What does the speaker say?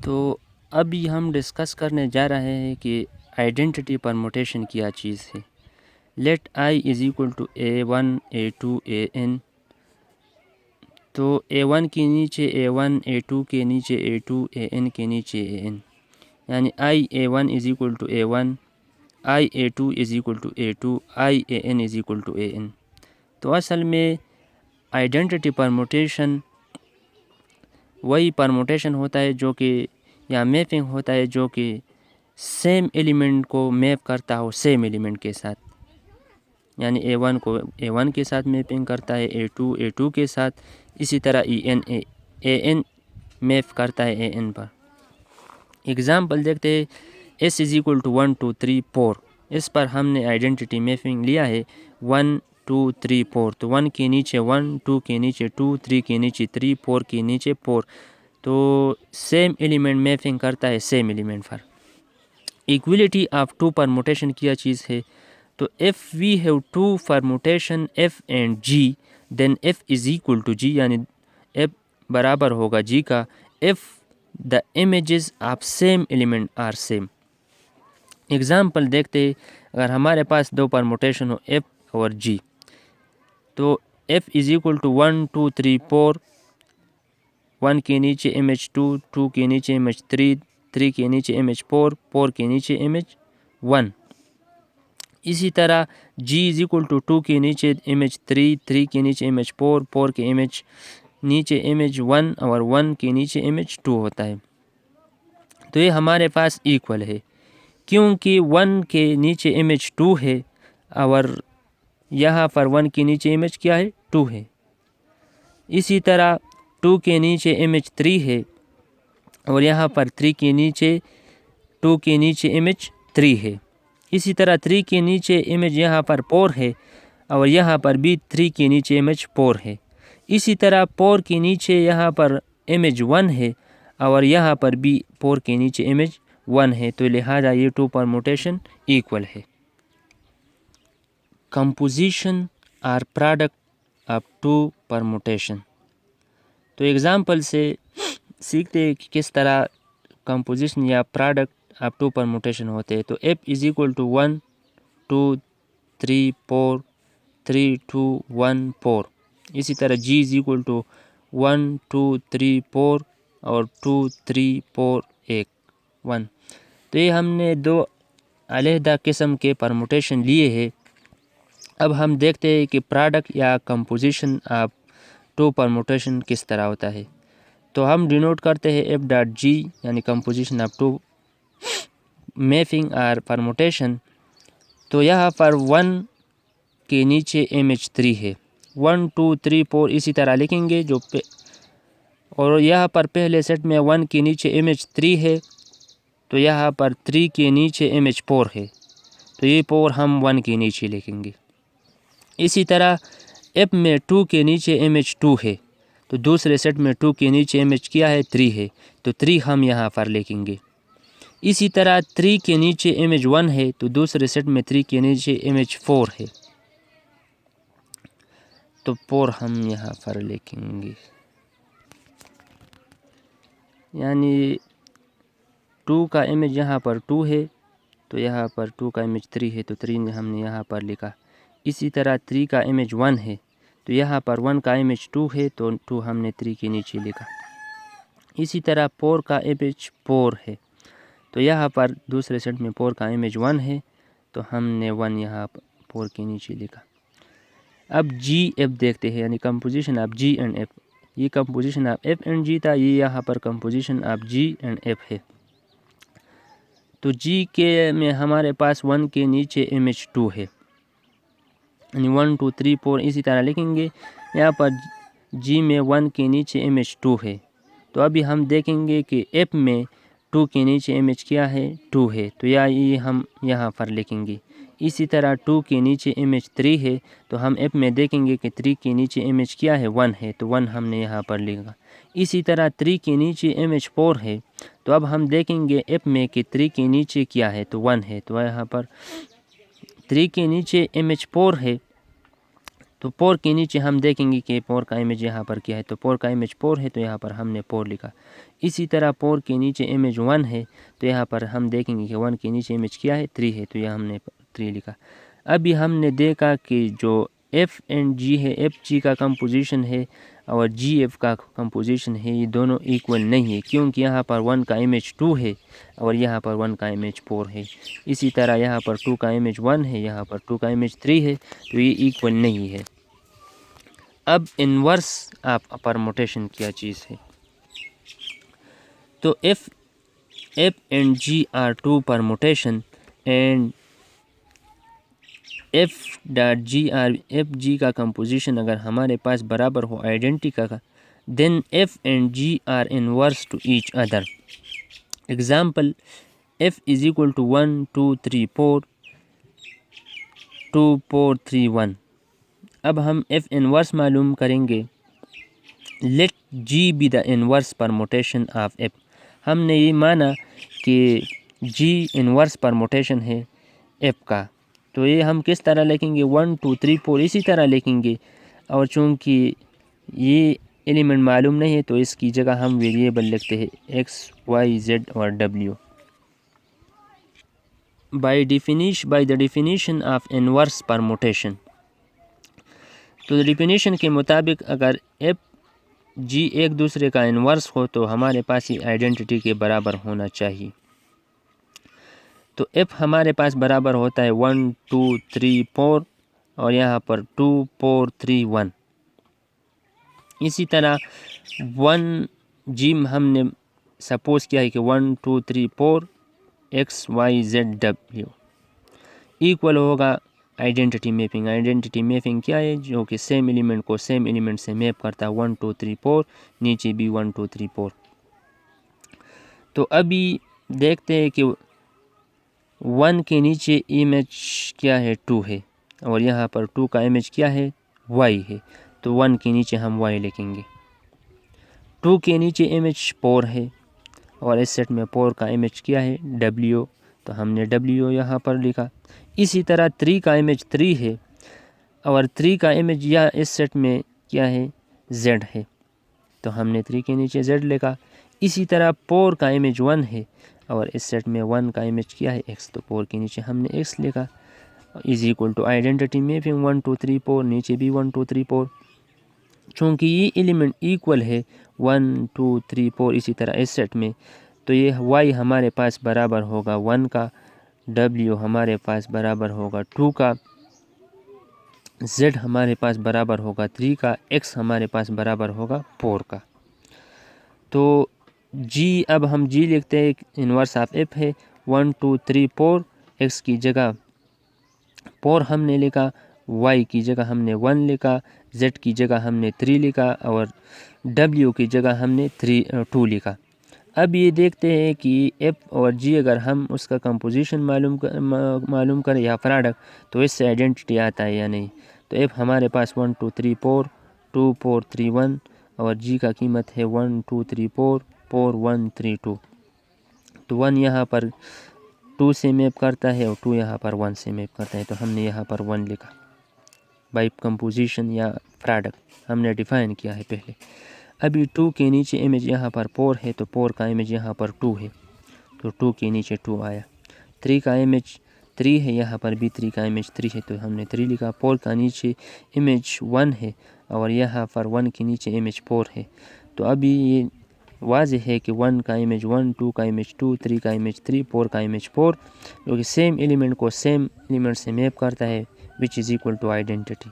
تو ابھی ہم ڈسکس کرنے جا رہے ہیں کہ آئیڈینٹی پرموٹیشن کیا چیز ہے. Let I is equal to A1 A2 AN. تو A1 کے نیچے A1 A2 کے نیچے A2 AN کے نیچے AN، یعنی I A1 is equal to A1 I A2 is equal to A2 I AN is equal to AN. تو اصل میں آئیڈینٹی پرموٹیشن وہی پرموٹیشن ہوتا ہے جو کہ یا میپنگ ہوتا ہے جو کہ سیم ایلیمنٹ کو میپ کرتا ہو سیم ایلیمنٹ کے ساتھ، یعنی A1 کو A1 کے ساتھ میپنگ کرتا ہے، A2 A2 کے ساتھ، اسی طرح AN میپ کرتا ہے AN پر. اگزامپل دیکھتے ہیں S از ایکول ٹو 1 2 3 4. اس پر ہم نے آئیڈینٹی میپنگ لیا ہے 1 2 3 4. تو 1 کے نیچے 1 2 کے نیچے 2 3 کے نیچے 3 4 کے نیچے 4. تو سیم ایلیمنٹ میپنگ کرتا ہے same element per. Equality of two permutation کیا چیز ہے؟ تو if we have two permutation F and G then F is equal to G، یعنی F برابر ہوگا G کا if the images of same element are same. Example دیکھتے اگر ہمارے پاس دو پرموٹیشن ہو F اور G، تو F is equal to 1 2 3 4. 1 کے نیچے image 2 2 کے نیچے image 3 3 کے نیچے image 4 4 کے نیچے image 1. اسی طرح G is equal to 2 کے نیچے image 3 3 کے نیچے image 4 4 کے نیچے image 1 اور 1 کے نیچے image 2 ہوتا ہے. تو یہ ہمارے پاس ایکول ہے کیونکہ 1 کے نیچے image 2 ہے اور یہاں پر 1 کے نیچے image کیا ہے 2 ہے. اسی طرح 2 کے نیچے image 3 ہے اور یہاں پر 3 کے نیچے 2 کے نیچے image 3 ہے. اسی طرح 3 کے نیچے image یہاں پر 4 ہے اور یہاں پر بھی 3 کے نیچے image 4 ہے. اسی طرح 4 کے نیچے یہاں پر image 1 ہے اور یہاں پر بھی 4 کے نیچے image 1 ہے. تو لہذا یہ ٹو پرموٹیشن ایکول ہے. کمپوزیشن اور پروڈکٹ آف ٹو پرموٹیشن. تو ایگزامپل سے سیکھتے ہیں کہ کس طرح کمپوزیشن یا پروڈکٹ آف ٹو پرموٹیشن ہوتے ہیں. تو F is equal to 1 2 3 4 3 2 1 4. اسی طرح G is equal to 1 2 3 4 اور 2 3 4 1. تو یہ ہم نے دو علیحدہ قسم کے پرموٹیشن لیے ہیں. اب ہم دیکھتے ہیں کہ پروڈکٹ یا کمپوزیشن آف ٹو پرموٹیشن کس طرح ہوتا ہے. تو ہم ڈینوٹ کرتے ہیں F.G یعنی کمپوزیشن آف ٹو میپنگ اور پرموٹیشن. تو یہاں پر 1 کے نیچے image 3 ہے 1 2 3 4 اسی طرح لکھیں گے اور یہاں پر پہلے سیٹ میں 1 کے نیچے image 3 ہے تو یہاں پر 3 کے نیچے image 4 ہے تو یہ 4 ہم 1 کے نیچے لکھیں گے. اسی طرح F میں 2 کے نیچے image 2 ہے تو دوسرے سیٹ میں 2 کے نیچے image کیا ہے 3 ہے تو 3 ہم یہاں پر لکھیں گے. اسی طرح 3 کے نیچے image 1 ہے تو دوسرے سیٹ میں 3 کے نیچے image 4 ہے تو 4 ہم یہاں پر لکھیں گے. یعنی 2 کا image یہاں پر 2 ہے تو یہاں پر 2 کا image 3 ہے تو 3 ہم نے یہاں پر لکھا. اسی طرح 3 کا image 1 ہے تو یہاں پر 1 کا image 2 ہے تو 2 ہم نے 3 کے نیچے لکھا. اسی طرح 4 کا image 4 ہے تو یہاں پر دوسرے سیٹ میں 4 کا image 1 ہے تو ہم نے 1 یہاں پر 4 کے نیچے لکھا. اب G/F دیکھتے ہیں یعنی composition of G and F. یہ composition of F and G تھا، یہ یہاں پر composition of G and F ہے. تو G کے میں ہمارے پاس 1 کے نیچے image 2 ہے یعنی 1 2 3 4 اسی طرح لکھیں گے. یہاں پر G میں 1 کے نیچے image 2 ہے تو ابھی ہم دیکھیں گے کہ F میں 2 کے نیچے image کیا ہے 2 ہے تو یہ ہم یہاں پر لکھیں گے. اسی طرح 2 کے نیچے image 3 ہے تو ہم F میں دیکھیں گے کہ 3 کے نیچے image کیا ہے 1 ہے تو 1 ہم نے یہاں پر لکھا. اسی طرح 3 کے نیچے image 4 ہے تو اب ہم دیکھیں گے F میں کہ 3 کے نیچے کیا ہے تو 1 ہے تو یہاں پر 3 کے نیچے image 4 ہے تو پور کے نیچے ہم دیکھیں گے کہ پور کا امیج یہاں پر کیا ہے، تو پور کا امیج 4 ہے تو یہاں پر ہم نے 4 لکھا۔ اسی طرح پور کے نیچے امیج 1 ہے تو یہاں پر ہم دیکھیں گے کہ 1 کے نیچے امیج کیا ہے، 3 ہے، تو یہاں ہم نے 3 لکھا۔ ابھی ہم نے دیکھا کہ جو ایف اینڈ جی ہے، ایف جی کا کمپوزیشن ہے اور جی ایف کا کمپوزیشن ہے، یہ دونوں ایکول نہیں ہے، کیونکہ یہاں پر 1 کا امیج 2 ہے اور یہاں پر 1 کا امیج 4 ہے۔ اسی طرح یہاں پر 2 کا امیج 1 ہے، یہاں پر 2 کا امیج 3 ہے، تو یہ ایکول نہیں ہے۔ اب انورس آف پرموٹیشن کیا چیز ہے؟ تو F and G are 2 permutation and F dot G or F G کا کمپوزیشن اگر ہمارے پاس برابر ہو آئیڈینٹی کا، then F and G are inverse to each other. Example F is equal to 1 2 3 4 2 4 3 1۔ اب ہم ایف انورس معلوم کریں گے، let G be the inverse permutation of F. ہم نے یہ مانا کہ جی انورس پرموٹیشن ہے ایف کا، تو یہ ہم کس طرح لکھیں گے؟ 1 2 3 4 اسی طرح لکھیں گے، اور چونکہ یہ ایلیمنٹ معلوم نہیں ہے تو اس کی جگہ ہم ویریبل لکھتے ہیں ایکس وائی زیڈ اور W. By the definition of inverse permutation, تو ڈیفینیشن کے مطابق اگر ایف جی ایک دوسرے کا انورس ہو تو ہمارے پاس یہ آئیڈینٹی کے برابر ہونا چاہیے۔ تو ایف ہمارے پاس برابر ہوتا ہے 1 2 3 4 اور یہاں پر 2 4 3 1۔ اسی طرح 1 جی ہم نے سپوز کیا ہے کہ 1 2 3 4 ایکس وائی زیڈ ڈبلیو ایکول ہوگا آئیڈینٹی میپنگ۔ آئیڈینٹی میپنگ کیا ہے؟ جو کہ سیم ایلیمنٹ کو سیم ایلیمنٹ سے میپ کرتا ہے، 1 2 3 4 نیچے بھی 1 2 3 4۔ تو ابھی دیکھتے ہیں کہ 1 کے نیچے امیج کیا ہے؟ 2 ہے، اور یہاں پر 2 کا امیج کیا ہے؟ وائی ہے، تو 1 کے نیچے ہم وائی لکھیں گے۔ 2 کے نیچے امیج 4 ہے اور اس سیٹ میں 4 کا امیج کیا ہے؟ ڈبلیو، تو ہم نے ڈبلیو یہاں پر لکھا۔ اسی طرح 3 کا امیج 3 ہے اور 3 کا امیج یا اس سیٹ میں کیا ہے؟ زیڈ ہے، تو ہم نے 3 کے نیچے زیڈ لکھا۔ اسی طرح 4 کا امیج 1 ہے اور اس سیٹ میں 1 کا امیج کیا ہے؟ ایکس، تو 4 کے نیچے ہم نے ایکس لکھا۔ Is equal to identity mapping 1 2 3 4، نیچے بھی 1 2 3 4۔ چونکہ یہ ایلیمنٹ ایکول ہے 1 2 3 4 اسی طرح اس سیٹ میں، تو یہ وائی ہمارے پاس برابر ہوگا 1 کا، ڈبلیو ہمارے پاس برابر ہوگا 2 کا، زیڈ ہمارے پاس برابر ہوگا 3 کا، ایکس ہمارے پاس برابر ہوگا 4 کا۔ تو جی، اب ہم جی لکھتے ہیں، انورس آف ایف ہے 1 2 3 4، ایکس کی جگہ 4 ہم نے لکھا، وائی کی جگہ ہم نے 1 لکھا، زیڈ کی جگہ ہم نے 3 لکھا اور ڈبلیو کی جگہ ہم نے 2 لکھا۔ اب یہ دیکھتے ہیں کہ ایف اور جی اگر ہم اس کا کمپوزیشن معلوم کریں یا پروڈکٹ، تو اس سے آئیڈینٹی آتا ہے یا نہیں۔ تو ایف ہمارے پاس 1 2 3 4 2 4 3 1 اور جی کا قیمت ہے 1 2 3 4 4 1 3 2۔ تو 1 یہاں پر 2 سے میپ کرتا ہے اور 2 یہاں پر 1 سے میپ کرتا ہے، تو ہم نے یہاں پر 1 لکھا۔ بائی کمپوزیشن یا پروڈکٹ ہم نے ڈیفائن کیا ہے پہلے۔ ابھی 2 کے نیچے امیج یہاں پر 4 ہے تو 4 کا امیج یہاں پر 2 ہے، تو 2 کے نیچے 2 آیا۔ 3 کا امیج 3 ہے، یہاں پر بھی 3 کا امیج 3 ہے، تو ہم نے 3 لکھا۔ 4 کا نیچے امیج 1 ہے اور یہاں پر 1 کے نیچے امیج 4 ہے، تو ابھی یہ واضح ہے کہ 1 کا امیج 1 2 کا امیج 2 3 کا امیج 3 4 کا امیج 4، جو کہ سیم ایلیمنٹ کو سیم ایلیمنٹ سے میپ کرتا ہے، وچ از ایکول ٹو آئیڈینٹی۔